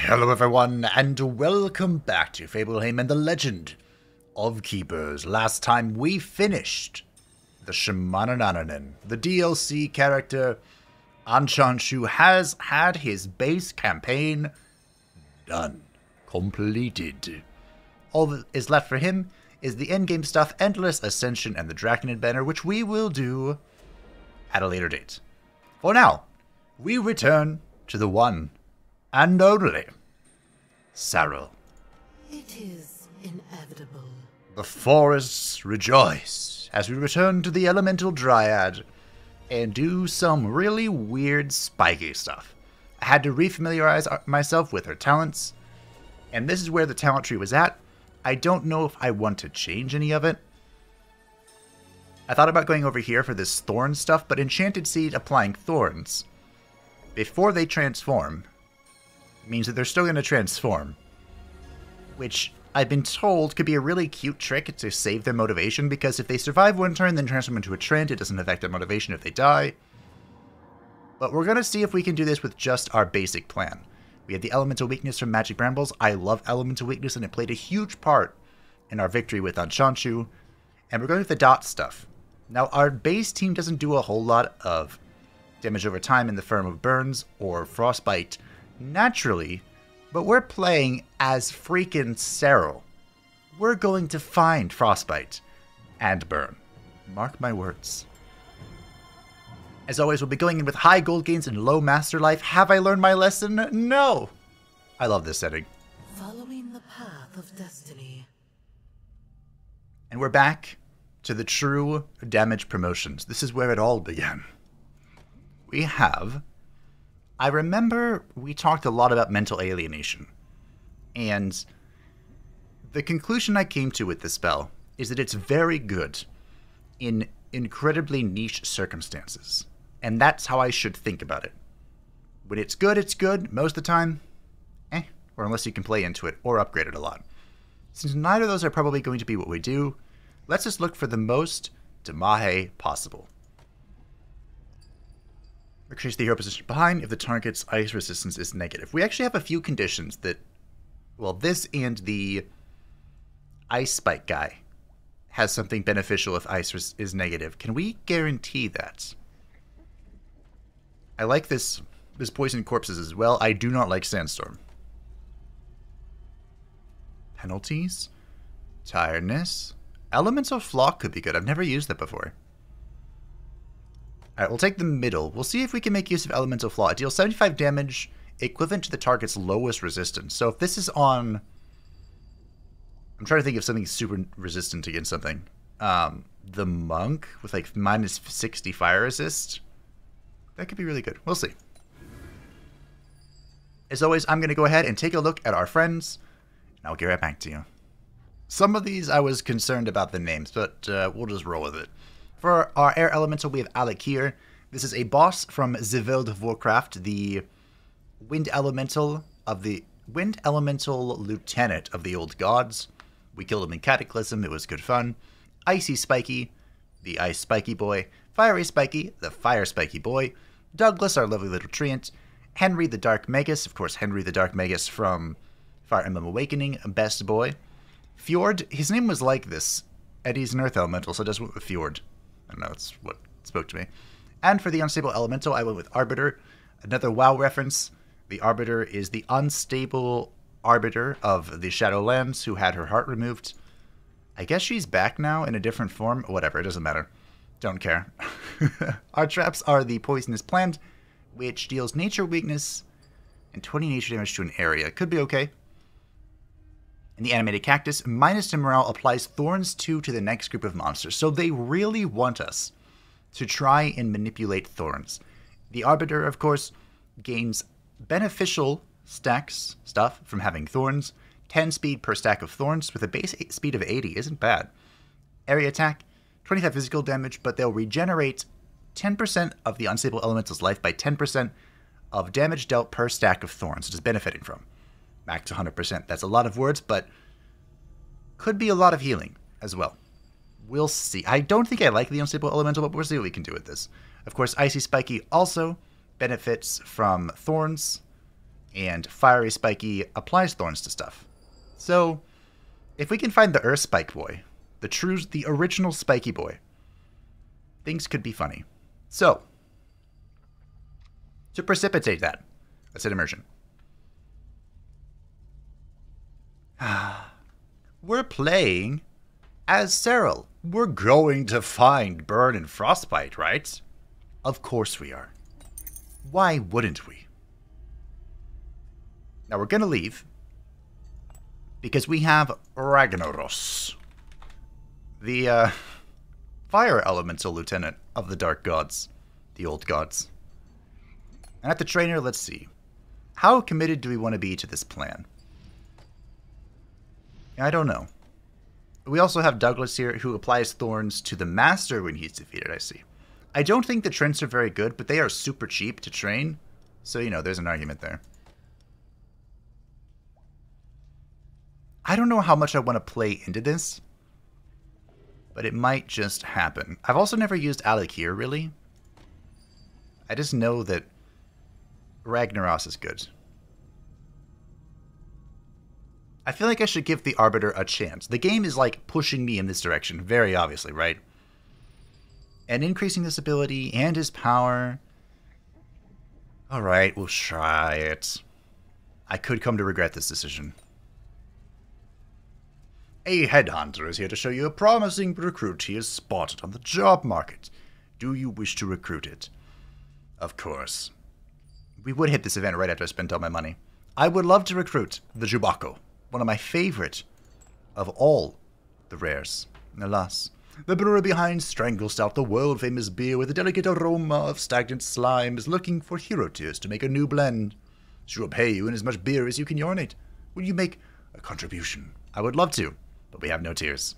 Hello everyone, and welcome back to Fableheim and the Legend of Keepers. Last time we finished the Shamananananan. The DLC character, Anshanshu, has had his base campaign done. Completed. All that is left for him is the endgame stuff, Endless Ascension, and the Draconid banner, which we will do at a later date. For now, we return to the one and only Saril. It is inevitable. The forests rejoice as we return to the Elemental Dryad and do some really weird spiky stuff. I had to refamiliarize myself with her talents, and this is where the talent tree was at. I don't know if I want to change any of it. I thought about going over here for this thorn stuff, but Enchanted Seed applying thorns before they transform means that they're still going to transform, which I've been told could be a really cute trick to save their motivation, because if they survive one turn then transform into a trend, it doesn't affect their motivation if they die. But we're going to see if we can do this with just our basic plan. We have the Elemental Weakness from Magic Brambles. I love Elemental Weakness, and it played a huge part in our victory with Anshanshu. And we're going with the dot stuff. Now, our base team doesn't do a whole lot of damage over time in the form of burns or frostbite naturally, but we're playing as freaking Saril. We're going to find frostbite and burn. Mark my words. As always, we'll be going in with high gold gains and low master life. Have I learned my lesson? No! I love this setting. Following the path of destiny. And we're back to the true damage promotions. This is where it all began. We have... I remember we talked a lot about mental alienation, and the conclusion I came to with this spell is that it's very good in incredibly niche circumstances, and that's how I should think about it. When it's good most of the time, or unless you can play into it or upgrade it a lot. Since neither of those are probably going to be what we do, let's just look for the most Damahe possible. Increase the hero position behind if the target's ice resistance is negative. We actually have a few conditions that, well, this and the ice spike guy has something beneficial if ice is negative. Can we guarantee that? I like this poison corpses as well. I do not like sandstorm. Penalties, tiredness, elemental flock could be good. I've never used that before. Alright, we'll take the middle. We'll see if we can make use of Elemental Flaw. It deals 75 damage, equivalent to the target's lowest resistance. So if this is on... I'm trying to think of something super resistant against something. The Monk, with like minus 60 fire resist. That could be really good. We'll see. As always, I'm going to go ahead and take a look at our friends, and I'll get right back to you. Some of these I was concerned about the names, but we'll just roll with it. For our Air Elemental, we have Alec here. This is a boss from World of Warcraft, the Wind Elemental Lieutenant of the Old Gods. We killed him in Cataclysm, it was good fun. Icy Spikey, the Ice Spikey Boy. Fiery Spikey, the Fire Spikey Boy. Douglas, our lovely little treant. Henry the Dark Magus, of course Henry the Dark Magus from Fire Emblem Awakening, best boy. Fjord, his name was like this, and he's an Earth Elemental, so I just went with Fjord. I don't know, it's what spoke to me. And for the Unstable Elemental, I went with Arbiter. Another WoW reference. The Arbiter is the unstable Arbiter of the Shadowlands who had her heart removed. I guess she's back now in a different form. Whatever, it doesn't matter. Don't care. Our traps are the Poisonous Plant, which deals nature weakness and 20 nature damage to an area. Could be okay. And the Animated Cactus, minus to morale, applies Thorns 2 to the next group of monsters. So they really want us to try and manipulate Thorns. The Arbiter, of course, gains beneficial stuff from having Thorns. 10 speed per stack of Thorns with a base speed of 80 isn't bad. Area attack, 25 physical damage, but they'll regenerate 10% of the Unstable Elemental's life by 10% of damage dealt per stack of Thorns it is benefiting from. Back to 100%. That's a lot of words, but could be a lot of healing as well. We'll see. I don't think I like the Unstable Elemental, but we'll see what we can do with this. Of course, Icy Spikey also benefits from Thorns and Fiery Spikey applies thorns to stuff. So, if we can find the Earth Spike Boy, the original Spikey Boi, things could be funny. So, to precipitate that, let's hit immersion. We're playing as Cyril. We're going to find Burn and Frostbite, right? Of course we are. Why wouldn't we? Now we're going to leave because we have Ragnaros, the fire elemental lieutenant of the Dark Gods, the old gods. And at the trainer, let's see. How committed do we want to be to this plan? I don't know. We also have Douglas here, who applies thorns to the master when he's defeated, I see. I don't think the Trents are very good, but they are super cheap to train. So, you know, there's an argument there. I don't know how much I want to play into this, but it might just happen. I've also never used Alec here, really. I just know that Ragnaros is good. I feel like I should give the Arbiter a chance. The game is like pushing me in this direction, very obviously, right? And increasing this ability and his power. Alright, we'll try it. I could come to regret this decision. A headhunter is here to show you a promising recruit he has spotted on the job market. Do you wish to recruit it? Of course. We would hit this event right after I spent all my money. I would love to recruit the Jubako, one of my favorite of all the rares. Alas, the brewer behind Strangle Stout, the world-famous beer with a delicate aroma of stagnant slime, is looking for hero tears to make a new blend. She will pay you in as much beer as you can urinate. Will you make a contribution? I would love to, but we have no tears.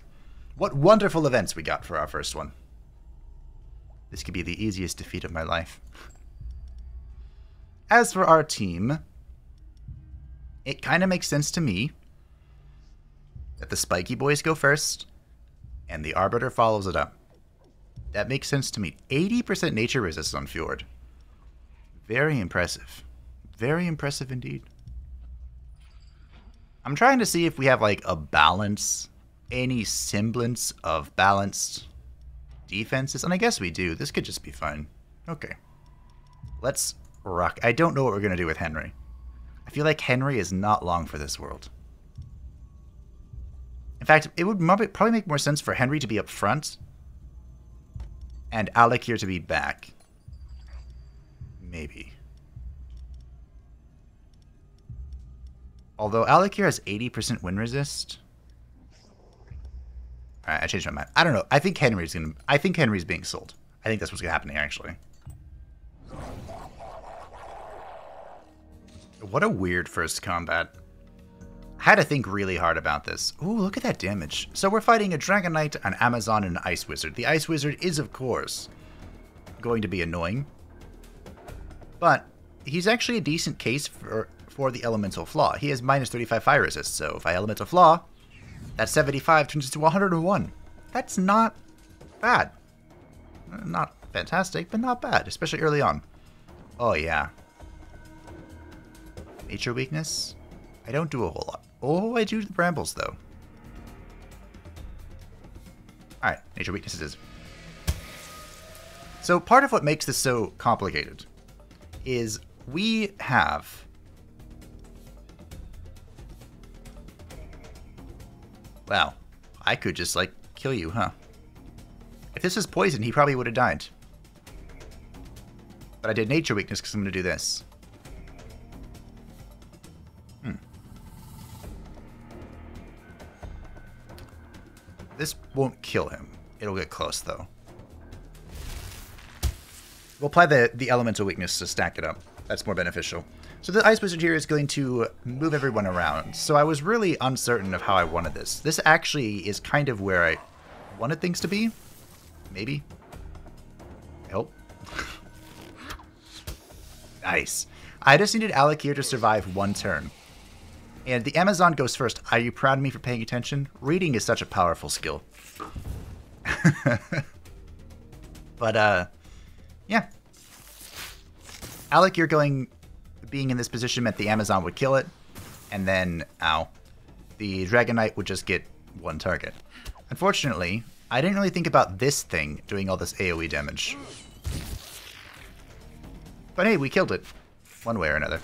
What wonderful events we got for our first one. This could be the easiest defeat of my life. As for our team, it kind of makes sense to me that the Spikey Boys go first, and the Arbiter follows it up. That makes sense to me. 80% nature resist on Fjord. Very impressive. Very impressive indeed. I'm trying to see if we have, like, a balance. Any semblance of balanced defenses. And I guess we do. This could just be fun. Okay. Let's rock. I don't know what we're going to do with Henry. I feel like Henry is not long for this world. In fact, it would probably make more sense for Henry to be up front and Alec here to be back. Maybe. Although Alec here has 80% win resist. Alright, I changed my mind. I don't know. I think Henry's being sold. I think that's what's gonna happen here, actually. What a weird first combat. I had to think really hard about this. Ooh, look at that damage. So we're fighting a Dragon Knight, an Amazon, and an Ice Wizard. The Ice Wizard is, of course, going to be annoying. But he's actually a decent case for the Elemental Flaw. He has minus 35 fire resist, so if I Elemental Flaw, that 75 turns into 101. That's not bad. Not fantastic, but not bad, especially early on. Oh, yeah. Nature weakness? I don't do a whole lot. Oh, I do the brambles, though. Alright, nature weakness it is. So part of what makes this so complicated is we have... Wow, I could just, like, kill you, huh? If this was poison, he probably would have died. But I did nature weakness because I'm going to do this. This won't kill him. It'll get close, though. We'll apply the elemental weakness to stack it up. That's more beneficial. So the Ice Wizard here is going to move everyone around. So I was really uncertain of how I wanted this. This actually is kind of where I wanted things to be. Maybe. Help. Nice. I just needed Alec here to survive one turn. And the Amazon goes first. Are you proud of me for paying attention? Reading is such a powerful skill. But, yeah. Alec, you're going being in this position meant the Amazon would kill it, and then, ow, the Dragon Knight would just get one target. Unfortunately, I didn't really think about this thing doing all this AoE damage. But hey, we killed it, one way or another.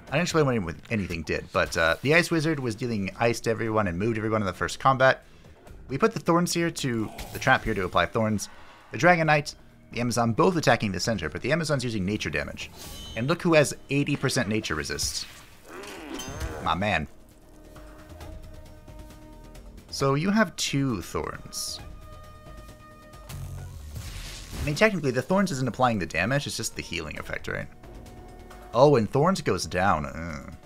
I didn't explain what anything did, but the Ice Wizard was dealing ice to everyone and moved everyone in the first combat. We put the Thorns here the trap here to apply Thorns. The Dragon Knight, the Amazon both attacking the center, but the Amazon's using nature damage. And look who has 80% nature resist. My man. So you have 2 Thorns. I mean, technically, the Thorns isn't applying the damage, it's just the healing effect, right? Oh, and Thorns goes down.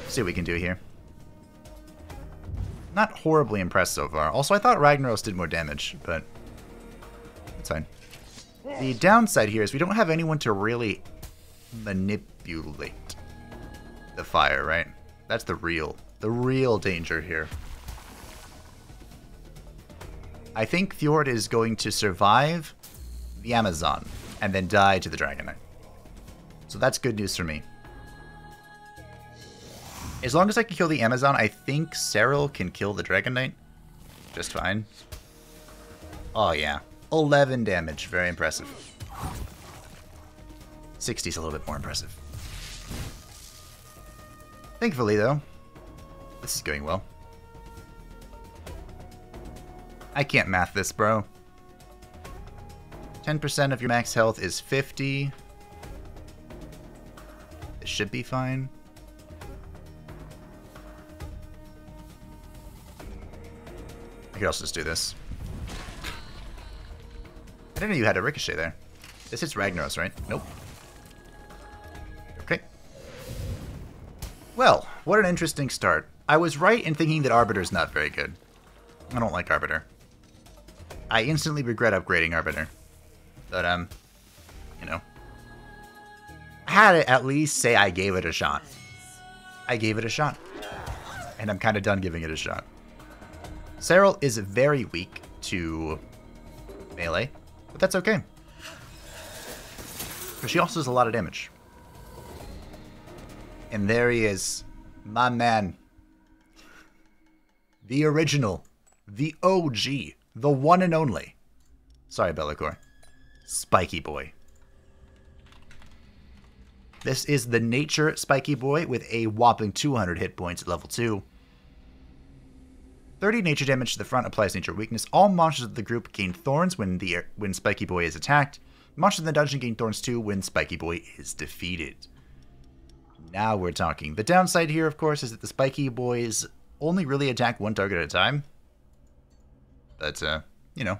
See what we can do here. Not horribly impressed so far. Also, I thought Ragnaros did more damage, but that's fine. The downside here is we don't have anyone to really manipulate the fire, right? That's the real danger here. I think Fjord is going to survive the Amazon and then die to the Dragon Knight. So that's good news for me. As long as I can kill the Amazon, I think Cyril can kill the Dragon Knight just fine. Oh yeah, 11 damage, very impressive. 60 is a little bit more impressive. Thankfully though, this is going well. I can't math this, bro. 10% of your max health is 50. It should be fine. I could also just do this. I didn't know you had a ricochet there. This hits Ragnaros, right? Nope. Okay. Well, what an interesting start. I was right in thinking that Arbiter's not very good. I don't like Arbiter. I instantly regret upgrading Arbiter. But, you know. I had to at least say I gave it a shot. I gave it a shot. And I'm kind of done giving it a shot. Cyril is very weak to melee, but that's okay. But she also does a lot of damage. And there he is. My man. The original. The OG. The one and only. Sorry, Bellicor. Spikey Boi. This is the Nature Spikey Boi with a whopping 200 hit points at level 2. 30 nature damage to the front applies nature weakness. All monsters of the group gain thorns when Spikey Boi is attacked. Monsters in the dungeon gain thorns too when Spikey Boi is defeated. Now we're talking. The downside here, of course, is that the Spikey Boys only really attack one target at a time. But, you know.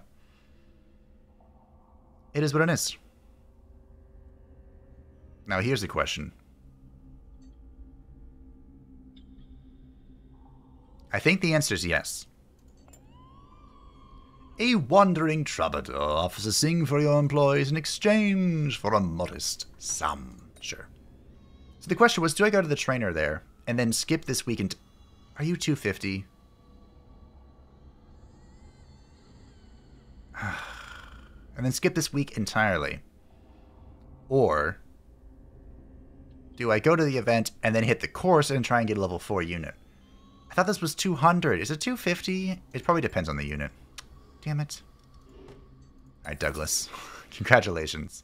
It is what it is. Now here's the question. I think the answer is yes. A wandering troubadour offers to sing for your employees in exchange for a modest sum. Sure. So the question was, do I go to the trainer there and then skip this week and... Are you 250? And then skip this week entirely? Or do I go to the event and then hit the course and try and get a level 4 unit? I thought this was 200. Is it 250? It probably depends on the unit. Damn it. Alright, Douglas. Congratulations.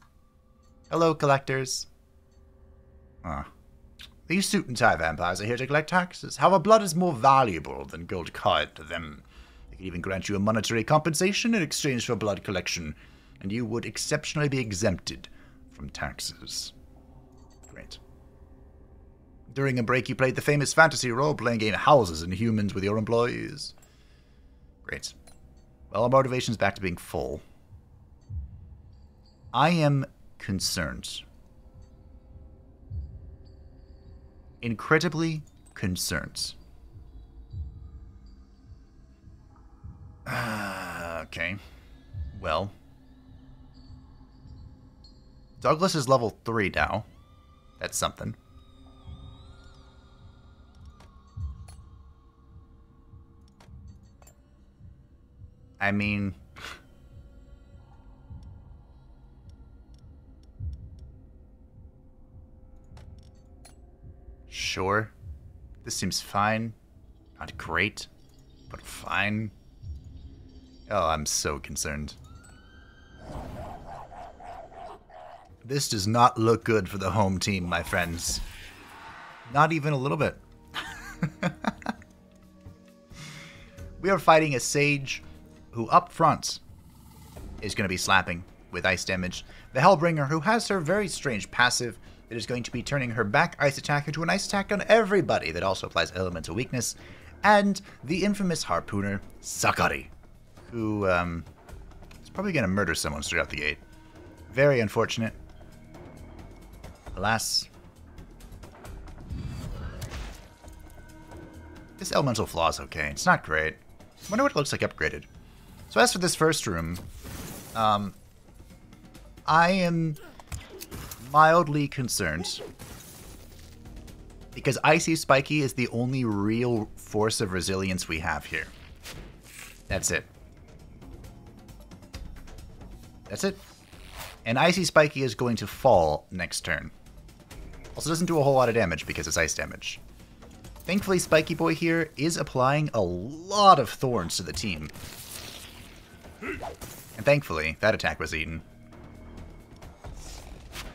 Hello, collectors. Ah. These suit and tie vampires are here to collect taxes. However, blood is more valuable than gold coin to them. They can even grant you a monetary compensation in exchange for blood collection, and you would exceptionally be exempted from taxes. Great. During a break, you played the famous fantasy role-playing game Houses and Humans with your employees. Great. Well, our motivation's back to being full. I am concerned. Incredibly concerned. Okay. Well. Douglas is level 3 now. That's something. I mean, Sure. This seems fine. Not great, but fine. Oh, I'm so concerned. This does not look good for the home team, my friends. Not even a little bit. We are fighting a Sage who up front is going to be slapping with ice damage. The Hellbringer, who has her very strange passive that is going to be turning her back ice attack into an ice attack on everybody that also applies elemental weakness. And the infamous Harpooner, Sakari, who is probably going to murder someone straight out the gate. Very unfortunate. Alas. This elemental flaw is okay. It's not great. I wonder what it looks like upgraded. So as for this first room, I am mildly concerned because Icy Spikey is the only real force of resilience we have here. That's it. That's it. And Icy Spikey is going to fall next turn. Also doesn't do a whole lot of damage because it's ice damage. Thankfully, Spikey Boi here is applying a lot of thorns to the team. And thankfully, that attack was eaten.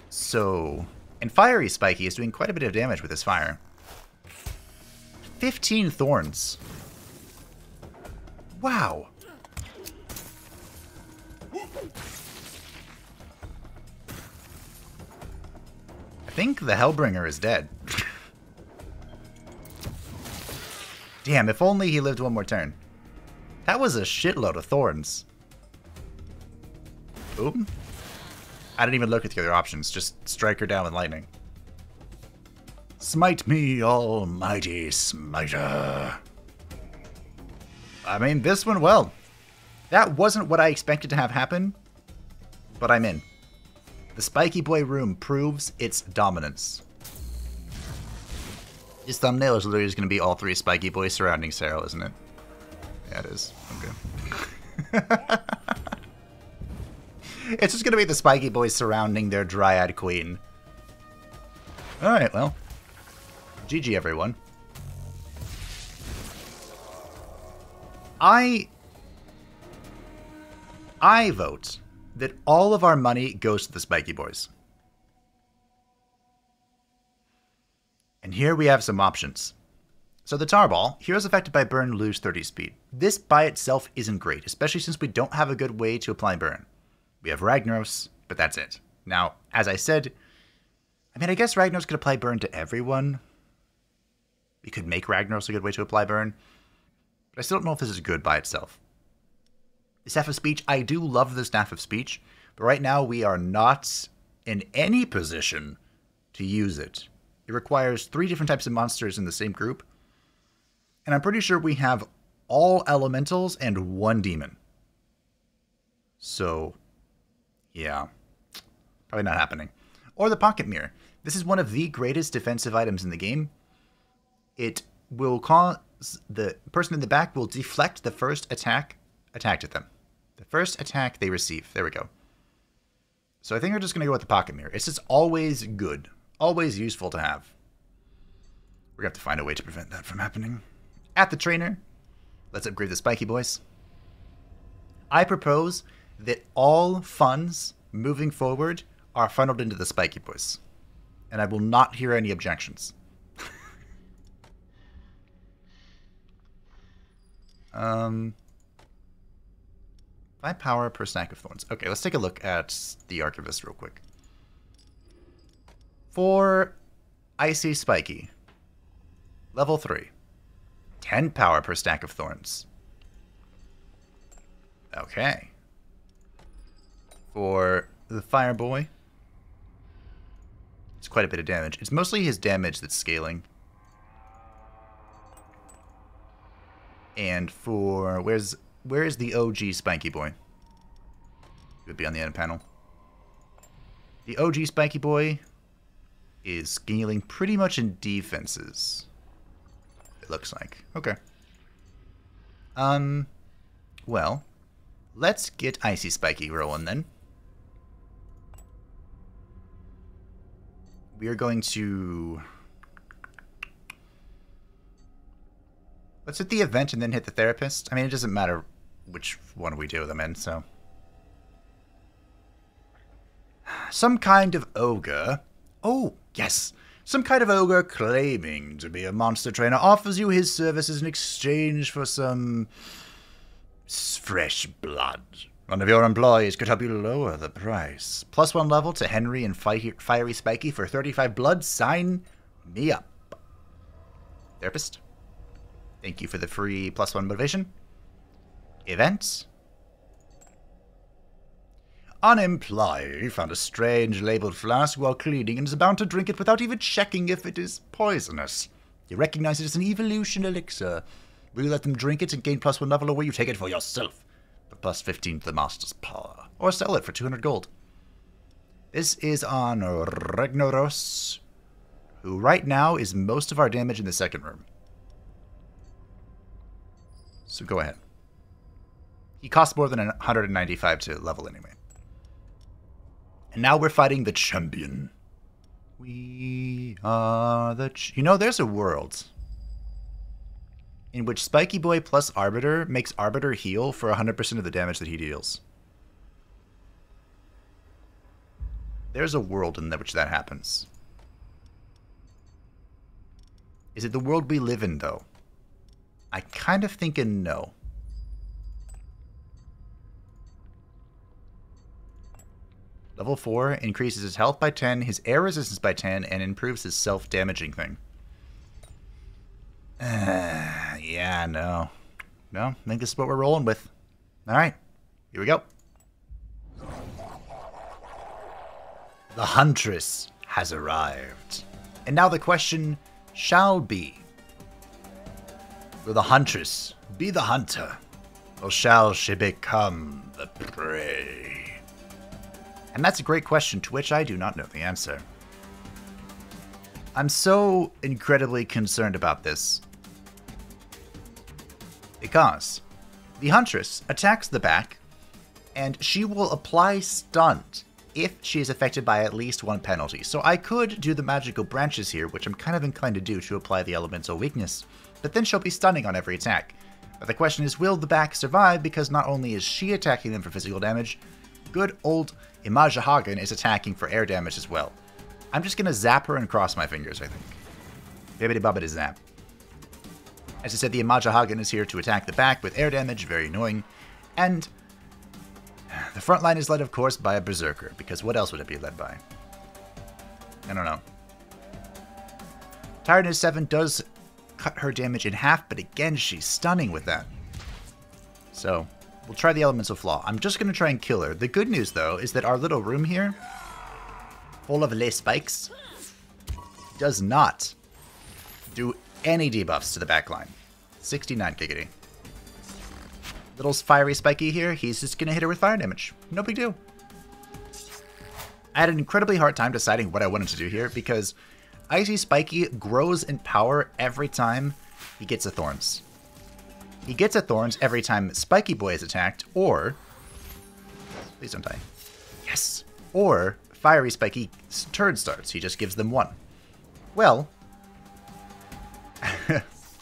So, and Fiery Spikey is doing quite a bit of damage with his fire. 15 thorns. Wow. I think the Hellbringer is dead. Damn, if only he lived one more turn. That was a shitload of thorns. Boom. I didn't even look at the other options. Just strike her down with lightning. Smite me, almighty smiter. I mean, this went well. That wasn't what I expected to have happen, but I'm in. The Spikey Boi room proves its dominance. His thumbnail is literally just going to be all three Spikey Boys surrounding Cyril, isn't it? Yeah, it is. Okay. It's just going to be the Spikey Boys surrounding their Dryad Queen. Alright, well. GG, everyone. I vote that all of our money goes to the Spikey Boys. And here we have some options. So the Tarball, heroes affected by burn lose 30 speed. This by itself isn't great, especially since we don't have a good way to apply burn. We have Ragnaros, but that's it. Now, as I said, I mean, I guess Ragnaros could apply burn to everyone. We could make Ragnaros a good way to apply burn. But I still don't know if this is good by itself. The Staff of Speech, I do love the Staff of Speech, but right now we are not in any position to use it. It requires 3 different types of monsters in the same group. And I'm pretty sure we have all elementals and 1 demon. So, yeah. Probably not happening. Or the Pocket Mirror. This is one of the greatest defensive items in the game. It will cause the person in the back will deflect the first attack attacked at them. The first attack they receive. There we go. So I think we're just going to go with the Pocket Mirror. It's just always good. Always useful to have. We're going to have to find a way to prevent that from happening. At the trainer, let's upgrade the Spikey Boys. I propose that all funds moving forward are funneled into the Spikey Boys. And I will not hear any objections. 5 power per stack of thorns. Okay, let's take a look at the Archivist real quick. For Icy Spikey, level 3, 10 power per stack of thorns. Okay. For the Fire Boy, it's quite a bit of damage. It's mostly his damage that's scaling. And for where is the OG Spikey Boi? It would be on the end panel. The OG Spikey Boi is scaling pretty much in defenses. It looks like. Okay. Well, let's get Icy Spikey rolling then. We are going to Let's hit the event and then hit the therapist. I mean, it doesn't matter which one we do them in, so. Some kind of ogre. Oh, yes. Some kind of ogre claiming to be a monster trainer offers you his services in exchange for some fresh blood. One of your employees could help you lower the price. +1 level to Henry and Fiery Spikey for 35 blood. Sign me up. Therapist. Thank you for the free +1 motivation. Events. An employee found a strange labeled flask while cleaning and is about to drink it without even checking if it is poisonous. You recognize it as an evolution elixir. Will you let them drink it and gain +1 level, or will you take it for yourself for +15 to the master's power? Or sell it for 200 gold. This is on Ragnaros, who right now is most of our damage in the second room. So go ahead. He costs more than 195 to level anyway. And now we're fighting the champion. We are the... You know, there's a world in which Spikey Boi plus Arbiter makes Arbiter heal for 100% of the damage that he deals. There's a world in which that happens. Is it the world we live in, though? I kind of think a no. Level 4 increases his health by 10, his air resistance by 10, and improves his self-damaging thing. Yeah, no. No, I think this is what we're rolling with. Alright, here we go. The Huntress has arrived. And now the question shall be, will the Huntress be the hunter, or shall she become the prey? And that's a great question to which I do not know the answer. I'm so incredibly concerned about this, because the Huntress attacks the back, and she will apply stunt if she is affected by at least one penalty. So I could do the magical branches here, which I'm kind of inclined to do to apply the elemental weakness, but then she'll be stunning on every attack. But the question is, will the back survive? Because not only is she attacking them for physical damage, good old Imaja Hagen is attacking for air damage as well. I'm just going to zap her and cross my fingers, I think. Bibbidi bobbidi zap. As I said, the Imaja Hagen is here to attack the back with air damage, very annoying. And the front line is led, of course, by a Berserker, because what else would it be led by? I don't know. Tiredness 7 does cut her damage in half, but again, she's stunning with that. So, we'll try the Elemental Flaw. I'm just going to try and kill her. The good news, though, is that our little room here, full of lay spikes, does not do any debuffs to the backline. 69 giggity. Little Fiery Spikey here, he's just going to hit her with fire damage. No big deal. I had an incredibly hard time deciding what I wanted to do here, because Icy Spikey grows in power every time he gets a Thorns. He gets a Thorns every time Spikey Boi is attacked, or... Please don't die. Yes! Or Fiery Spikey turn starts. He just gives them one. Well...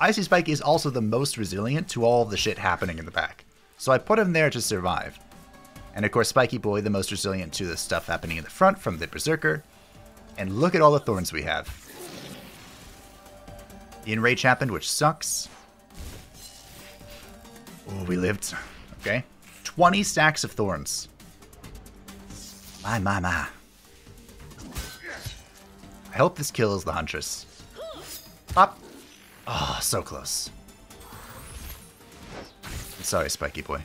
Icy Spikey is also the most resilient to all of the shit happening in the back. So I put him there to survive. And of course Spikey Boi the most resilient to the stuff happening in the front from the Berserker. And look at all the Thorns we have. The Enrage happened, which sucks. Oh, we lived. Okay. 20 stacks of Thorns. My. I hope this kills the Huntress. Pop. Oh, so close. I'm sorry, Spikey Boi.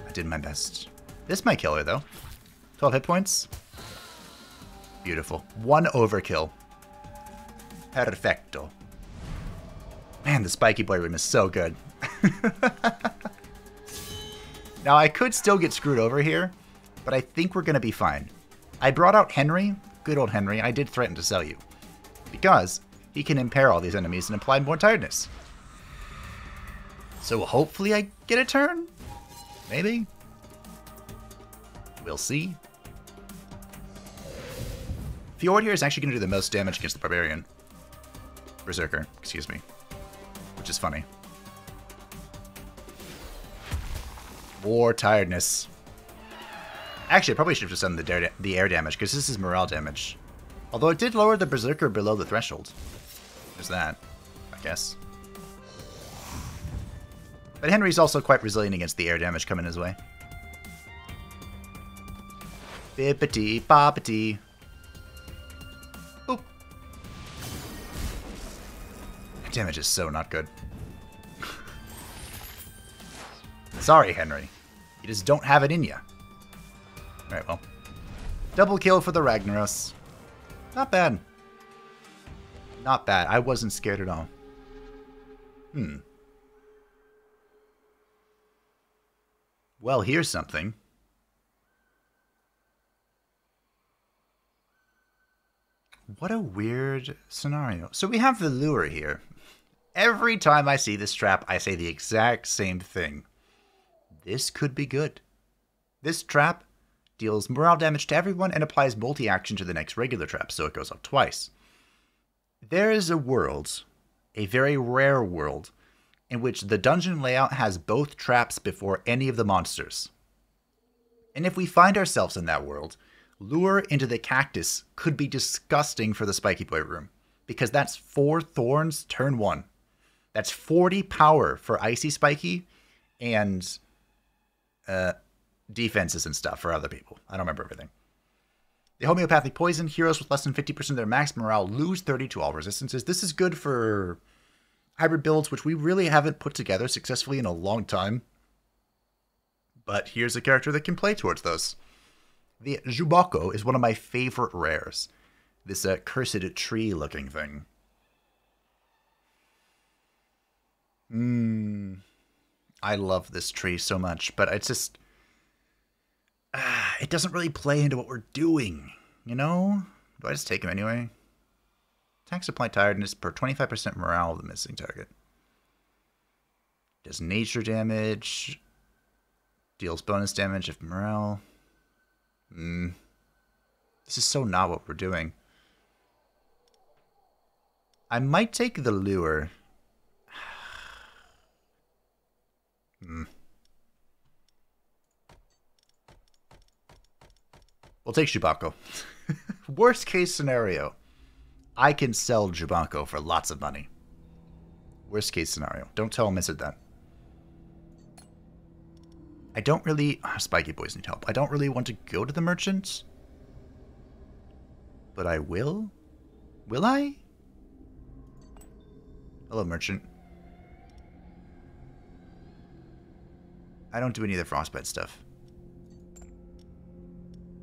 I did my best. This might kill her, though. 12 hit points. Beautiful. 1 overkill. Perfecto. Man, the Spikey Boi room is so good. Now, I could still get screwed over here, but I think we're going to be fine. I brought out Henry. Good old Henry. I did threaten to sell you. Because he can impair all these enemies and apply more tiredness. So hopefully I get a turn? Maybe? We'll see. Fjord here is actually going to do the most damage against the Barbarian. Berserker, excuse me. Which is funny. More tiredness. Actually, I probably should have just done the air damage, because this is morale damage. Although it did lower the Berserker below the threshold. There's that, I guess. But Henry's also quite resilient against the air damage coming his way. Bippity boppity. Boop. That damage is so not good. Sorry, Henry. You just don't have it in you. Alright, well. Double kill for the Ragnaros. Not bad. Not bad. I wasn't scared at all. Well, here's something. What a weird scenario. So we have the lure here. Every time I see this trap, I say the exact same thing. This could be good. This trap deals morale damage to everyone and applies multi-action to the next regular trap, so it goes up twice. There is a world, a very rare world, in which the dungeon layout has both traps before any of the monsters. And if we find ourselves in that world, lure into the cactus could be disgusting for the Spikey Boi room, because that's 4 thorns turn 1. That's 40 power for Icy Spikey and defenses and stuff for other people. I don't remember everything. The homeopathic poison, heroes with less than 50% of their max morale lose 30 to all resistances. This is good for hybrid builds, which we really haven't put together successfully in a long time. But here's a character that can play towards those. The Jubako is one of my favorite rares. This cursed tree-looking thing. I love this tree so much, but it's just... it doesn't really play into what we're doing, you know? Do I just take him anyway? Attacks apply tiredness per 25% morale of the missing target. Does nature damage. Deals bonus damage if morale. This is so not what we're doing. I might take the lure. We'll take Jubako. Worst case scenario. I can sell Jubako for lots of money. Worst case scenario. Don't tell him I said that. I don't really... Spikey Boys need help. I don't really want to go to the merchant. But I will? Will I? Hello, merchant. I don't do any of the frostbite stuff.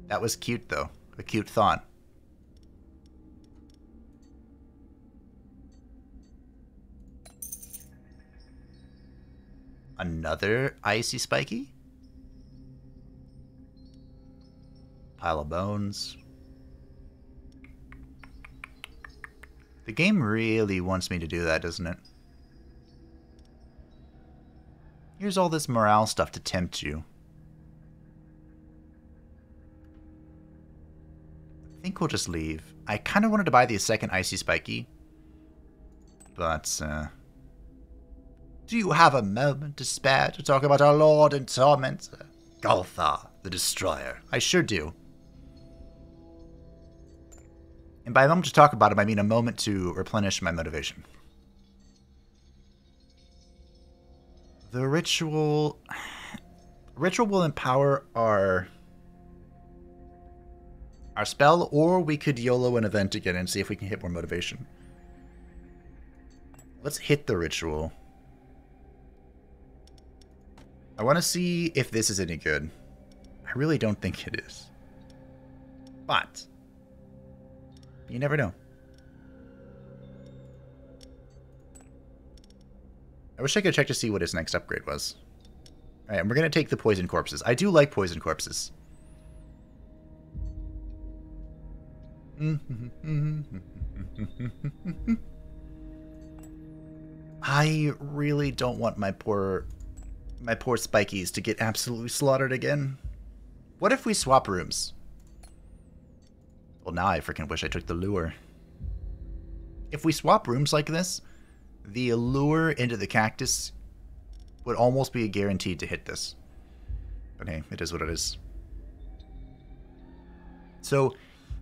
That was cute, though. A cute thought. Another Icy Spikey? Pile of bones. The game really wants me to do that, doesn't it? Here's all this morale stuff to tempt you. I think we'll just leave. I kind of wanted to buy the second Icy Spikey. But, do you have a moment to spare to talk about our Lord and Tormentor, Golthar, the Destroyer? I sure do. And by a moment to talk about him, I mean a moment to replenish my motivation. The ritual... Ritual will empower our spell, or we could YOLO an event again and see if we can hit more motivation. Let's hit the ritual. I want to see if this is any good. I really don't think it is. But you never know. I wish I could check to see what his next upgrade was. Alright, and we're going to take the poison corpses. I do like poison corpses. I really don't want my poor Spikies to get absolutely slaughtered again. What if we swap rooms? Well, now I freaking wish I took the lure. If we swap rooms like this, the lure into the cactus would almost be guaranteed to hit this. But hey, it is what it is. So,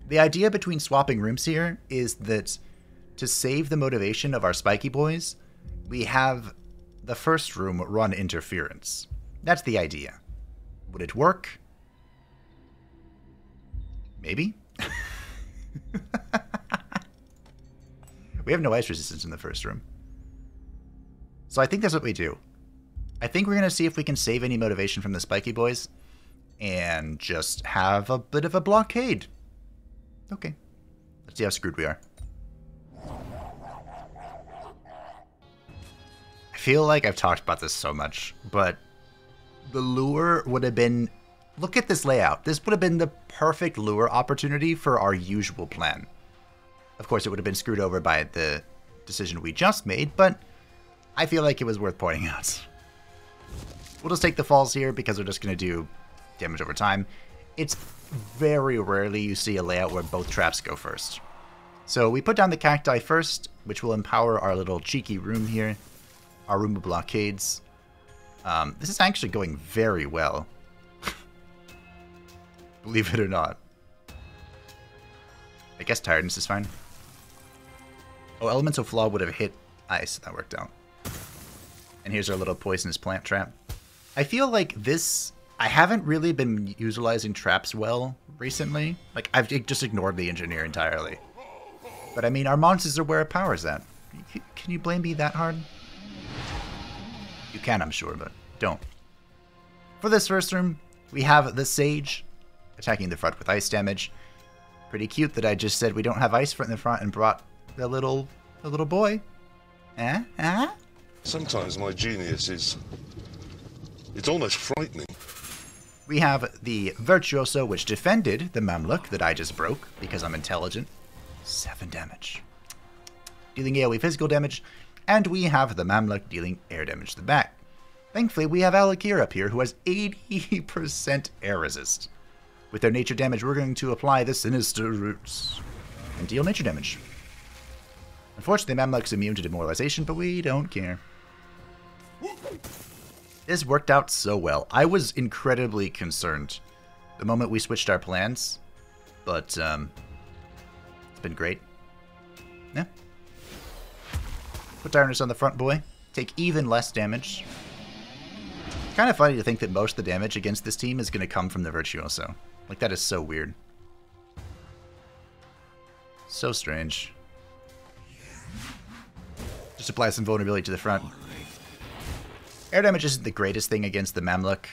the idea between swapping rooms here is that to save the motivation of our Spikey Boys, we have the first room run interference. That's the idea. Would it work? Maybe? We have no ice resistance in the first room. So I think that's what we do. I think we're going to see if we can save any motivation from the Spikey Boys and just have a bit of a blockade. Okay. Let's see how screwed we are. I feel like I've talked about this so much, but the lure would have been... Look at this layout. This would have been the perfect lure opportunity for our usual plan. Of course, it would have been screwed over by the decision we just made, but I feel like it was worth pointing out. We'll just take the falls here because we're just going to do damage over time. It's very rarely you see a layout where both traps go first. So we put down the cacti first, which will empower our little cheeky room here. Our room of blockades. This is actually going very well. Believe it or not. I guess tiredness is fine. Oh, Elemental Flaw would have hit ice. That worked out. And here's our little poisonous plant trap. I feel like this... I haven't really been utilizing traps well recently. Like, I've just ignored the engineer entirely. But I mean, our monsters are where our power's at. Can you blame me that hard? You can, I'm sure, but don't. For this first room, we have the Sage attacking the front with ice damage. Pretty cute that I just said we don't have ice in the front and brought the little boy. Sometimes my genius is... it's almost frightening. We have the Virtuoso, which defended the Mamluk that I just broke because I'm intelligent. 7 damage. Dealing AoE physical damage. And we have the Mamluk dealing air damage to the back. Thankfully, we have Alakir up here who has 80% air resist. With their nature damage, we're going to apply the Sinister Roots and deal nature damage. Unfortunately, Mamluk's immune to demoralization, but we don't care. This worked out so well. I was incredibly concerned the moment we switched our plans, but it's been great. Yeah. Put Darkness on the front, boy. Take even less damage. Kind of funny to think that most of the damage against this team is going to come from the Virtuoso. Like, that is so weird. So strange. Just apply some vulnerability to the front. Air damage isn't the greatest thing against the Mamluk,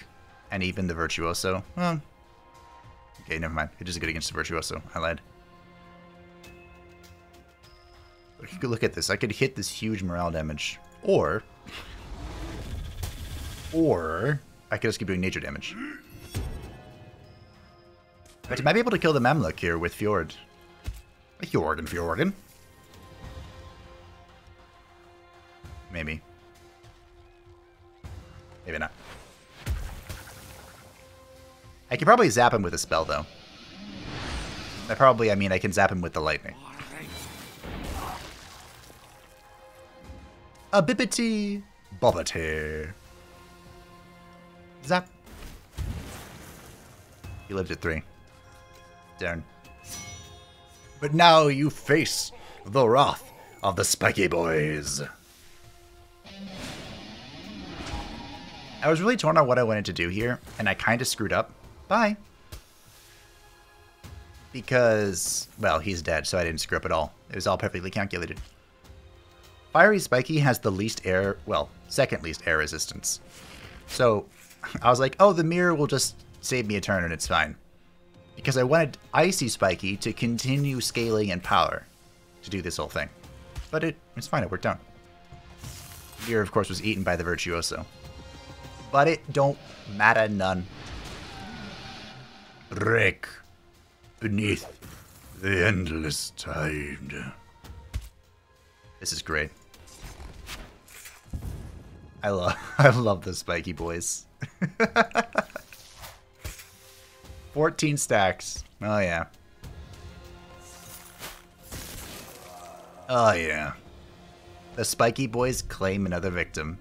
and even the Virtuoso. Well, okay, never mind. It is good against the Virtuoso. I lied. But you could look at this. I could hit this huge morale damage. Or I could just keep doing nature damage. But I might be able to kill the Mamluk here with Fjord. Fjorden. Maybe. Maybe not. I can probably zap him with a spell, though. I mean I can zap him with the lightning. A bibbity bobbity. Zap. He lived at 3. Darn. But now you face the wrath of the Spikey Boys. I was really torn on what I wanted to do here, and I kind of screwed up. Bye. Because, well, he's dead, so I didn't screw up at all. It was all perfectly calculated. Fiery Spikey has the least air, well, second least air resistance. So, I was like, oh, the mirror will just save me a turn and it's fine. Because I wanted Icy Spikey to continue scaling in power to do this whole thing. But it's fine, it worked out. Mirror, of course, was eaten by the Virtuoso. But it don't matter none. Break beneath the endless tide. This is great. I love the Spikey Boys. 14 stacks. Oh yeah. Oh yeah. The Spikey Boys claim another victim.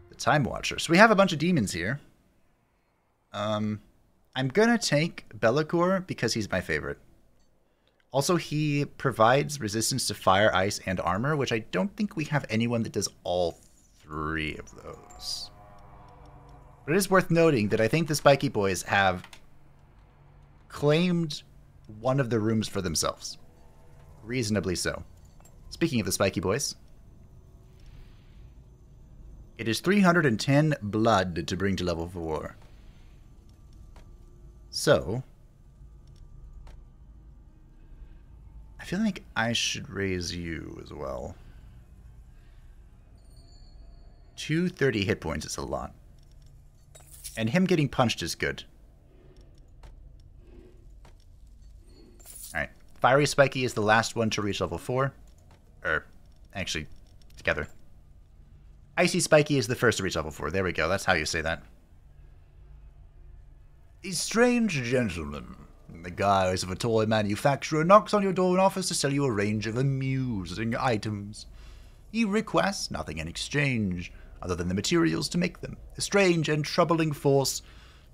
The Time Watcher. So we have a bunch of demons here. I'm gonna take Be'lakor because he's my favorite. Also, he provides resistance to fire, ice, and armor, which I don't think we have anyone that does all 3 of those. But it is worth noting that I think the Spikey Boys have claimed one of the rooms for themselves. Reasonably so. Speaking of the Spikey Boys, it is 310 blood to bring to level 4. So, I feel like I should raise you as well. 230 hit points is a lot. And him getting punched is good. Alright. Fiery Spikey is the last one to reach level 4. Actually, together. Icy Spikey is the first to reach level 4. There we go. That's how you say that. A strange gentleman, in the guise of a toy manufacturer, knocks on your door and offers to sell you a range of amusing items. He requests nothing in exchange, other than the materials to make them. A strange and troubling force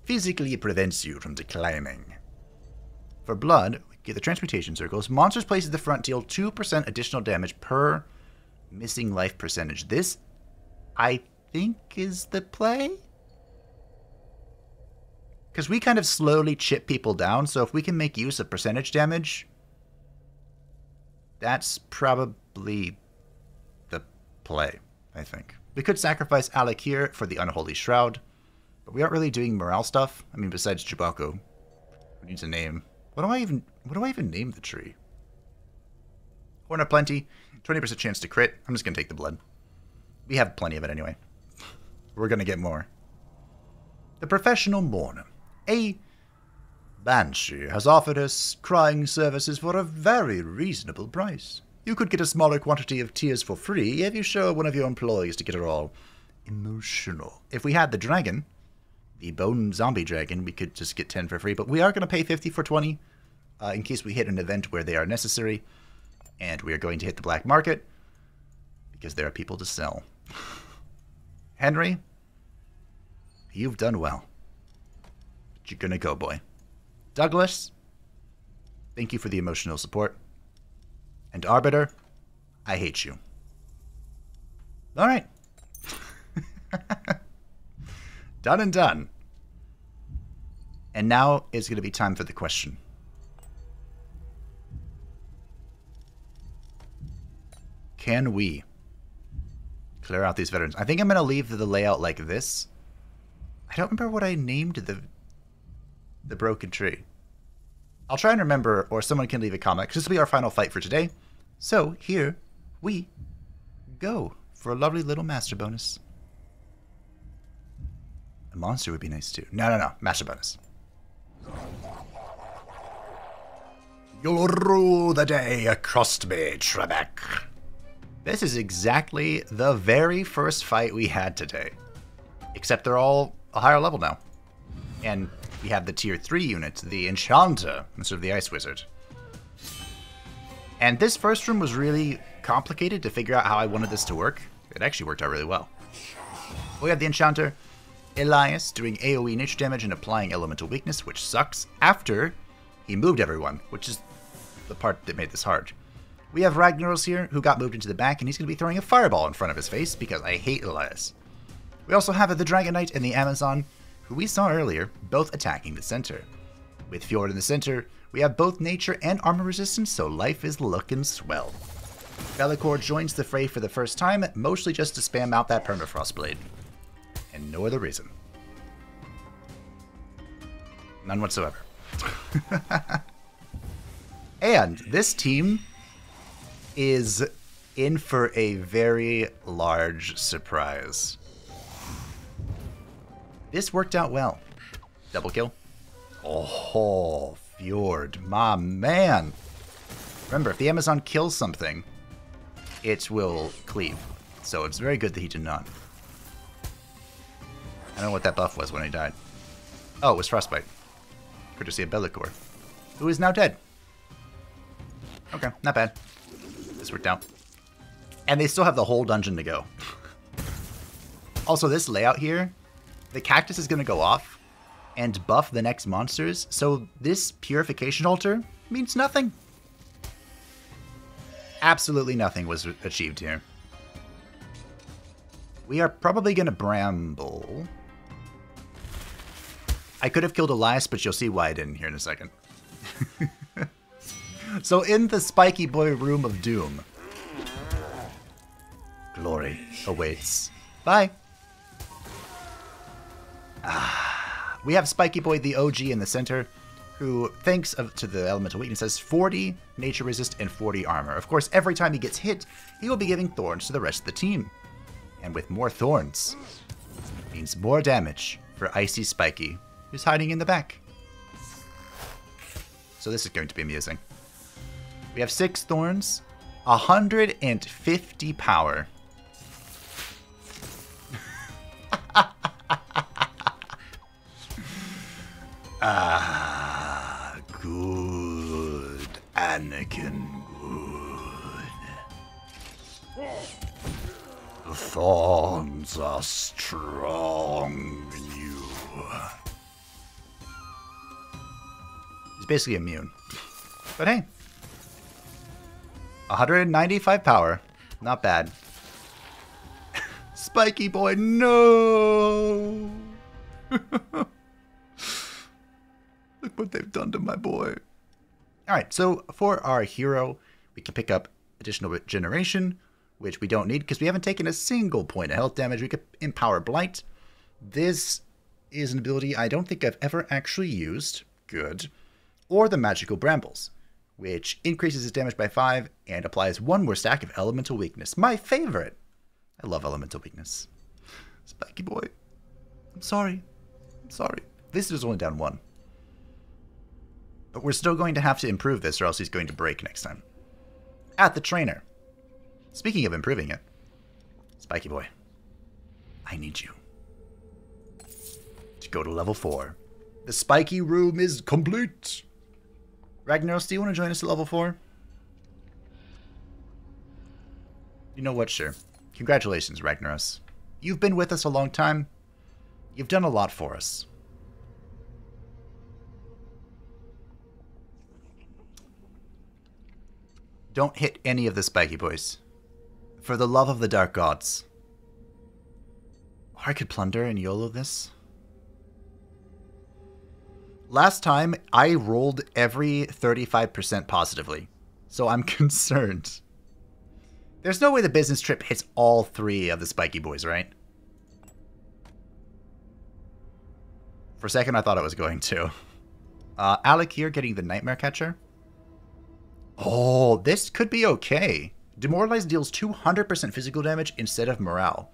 physically prevents you from declining. For blood, get the transmutation circles. Monsters placed at the front deal 2% additional damage per missing life percentage. This, I think, is the play? Because we kind of slowly chip people down, so if we can make use of percentage damage, that's probably the play, I think. We could sacrifice Alec here for the Unholy Shroud, but we aren't really doing morale stuff. I mean, besides Chewbacca, who needs a name. What do I even name the tree? Horn of Plenty, 20% chance to crit. I'm just going to take the blood. We have plenty of it anyway. We're going to get more. The Professional Mourner. A Banshee has offered us crying services for a very reasonable price. You could get a smaller quantity of tears for free if you show one of your employees to get her all emotional. If we had the dragon, the bone zombie dragon, we could just get 10 for free, but we are going to pay 50 for 20 in case we hit an event where they are necessary, and we are going to hit the black market because there are people to sell. Henry, you've done well. But you're going to go, boy. Douglas, thank you for the emotional support. And Arbiter, I hate you. All right. Done and done. And now it's going to be time for the question. Can we clear out these veterans? I think I'm going to leave the layout like this. I don't remember what I named the broken tree. I'll try and remember, or someone can leave a comment, because this will be our final fight for today. So, here we go for a lovely little master bonus. A monster would be nice too. No. Master bonus. You'll rue the day you crossed me, Trebek. This is exactly the very first fight we had today. Except they're all a higher level now. And we have the tier 3 unit, the Enchanter, instead of the Ice Wizard. And this first room was really complicated to figure out how I wanted this to work. It actually worked out really well. We have the Enchanter, Elias, doing AoE nature damage and applying elemental weakness, which sucks, after he moved everyone, which is the part that made this hard. We have Ragnaros here, who got moved into the back, and he's going to be throwing a fireball in front of his face, because I hate Elias. We also have the Dragon Knight and the Amazon, who we saw earlier, both attacking the center. With Fjord in the center, we have both nature and armor resistance, so life is looking swell. Be'lakor joins the fray for the first time, mostly just to spam out that Permafrost Blade. And no other reason. None whatsoever. And this team is in for a very large surprise. This worked out well. Double kill. Oh, Fjord, my man. Remember, if the Amazon kills something, it will cleave. So it's very good that he did not. I don't know what that buff was when he died. Oh, it was Frostbite. Courtesy of Be'lakor, who is now dead. Okay, not bad. This worked out. And they still have the whole dungeon to go. Also, this layout here, the cactus is going to go off, and buff the next monsters, so this purification altar means nothing. Absolutely nothing was achieved here. We are probably going to bramble. I could have killed Elias, but you'll see why I didn't here in a second. So in the Spikey Boi room of doom, glory awaits. Bye. We have Spikey Boi, the OG, in the center, who, thanks to the elemental weakness, has 40 nature resist and 40 armor. Of course, every time he gets hit, he will be giving thorns to the rest of the team. And with more thorns, means more damage for Icy Spikey, who's hiding in the back. So this is going to be amusing. We have 6 thorns, 150 power. Good, Anakin, good. The thorns are strong in you. He's basically immune. But hey, 195 power. Not bad. Spikey Boi, no! Look what they've done to my boy. Alright, so for our hero, we can pick up additional regeneration, which we don't need because we haven't taken a single point of health damage. We could empower Blight. This is an ability I don't think I've ever actually used. Good. Or the Magical Brambles, which increases its damage by 5 and applies 1 more stack of Elemental Weakness. My favorite. I love Elemental Weakness. Spikey Boi. I'm sorry. I'm sorry. This is only down 1. But we're still going to have to improve this or else he's going to break next time. At the trainer. Speaking of improving it. Spikey Boi. I need you to go to level 4. The Spiky room is complete. Ragnaros, do you want to join us at level 4? You know what? Sure. Congratulations, Ragnaros. You've been with us a long time. You've done a lot for us. Don't hit any of the Spikey Boys. For the love of the Dark Gods. Or I could plunder and YOLO this. Last time, I rolled every 35% positively. So I'm concerned. There's no way the business trip hits all 3 of the Spikey Boys, right? For a second, I thought it was going to. Alec here getting the Nightmare Catcher. Oh, this could be okay. Demoralize deals 200% physical damage instead of morale.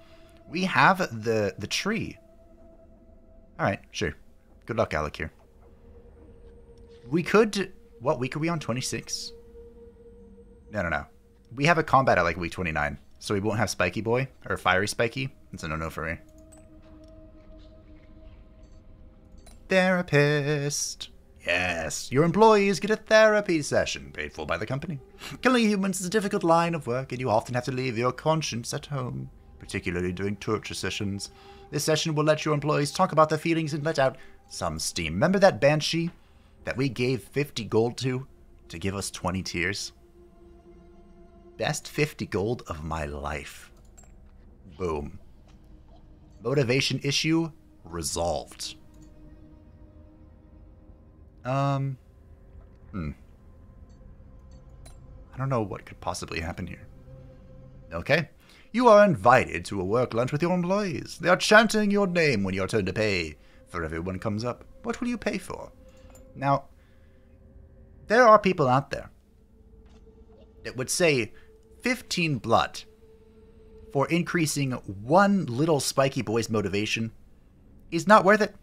We have the tree. Alright, sure. Good luck, Alec here. We could... What week are we on? 26? No. We have a combat at like week 29. So we won't have Spikey Boi. Or Fiery Spikey. That's a no-no for me. Therapist. Yes, your employees get a therapy session paid for by the company. Killing humans is a difficult line of work, and you often have to leave your conscience at home, particularly during torture sessions. This session will let your employees talk about their feelings and let out some steam. Remember that Banshee that we gave 50 gold to give us 20 tears? Best 50 gold of my life. Boom. Motivation issue resolved. I don't know what could possibly happen here. Okay. You are invited to a work lunch with your employees. They are chanting your name when your turn to pay for everyone comes up. What will you pay for? Now, there are people out there that would say 15 blood for increasing 1 little Spikey Boi's motivation is not worth it.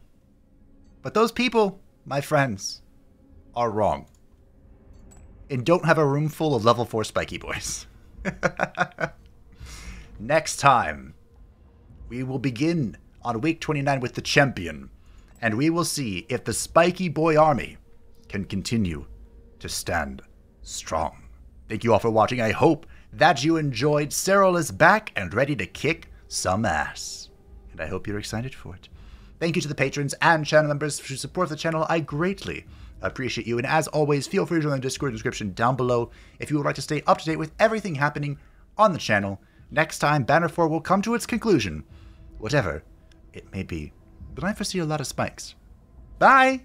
But those people, my friends, are wrong. And don't have a room full of level 4 Spikey Bois. Next time, we will begin on week 29 with the champion. And we will see if the Spikey Boi army can continue to stand strong. Thank you all for watching. I hope that you enjoyed. Cyril is back and ready to kick some ass. And I hope you're excited for it. Thank you to the patrons and channel members who support the channel. I greatly appreciate you. And as always, feel free to join the Discord description down below if you would like to stay up to date with everything happening on the channel. Next time, Banner 4 will come to its conclusion, whatever it may be. But I foresee a lot of spikes. Bye!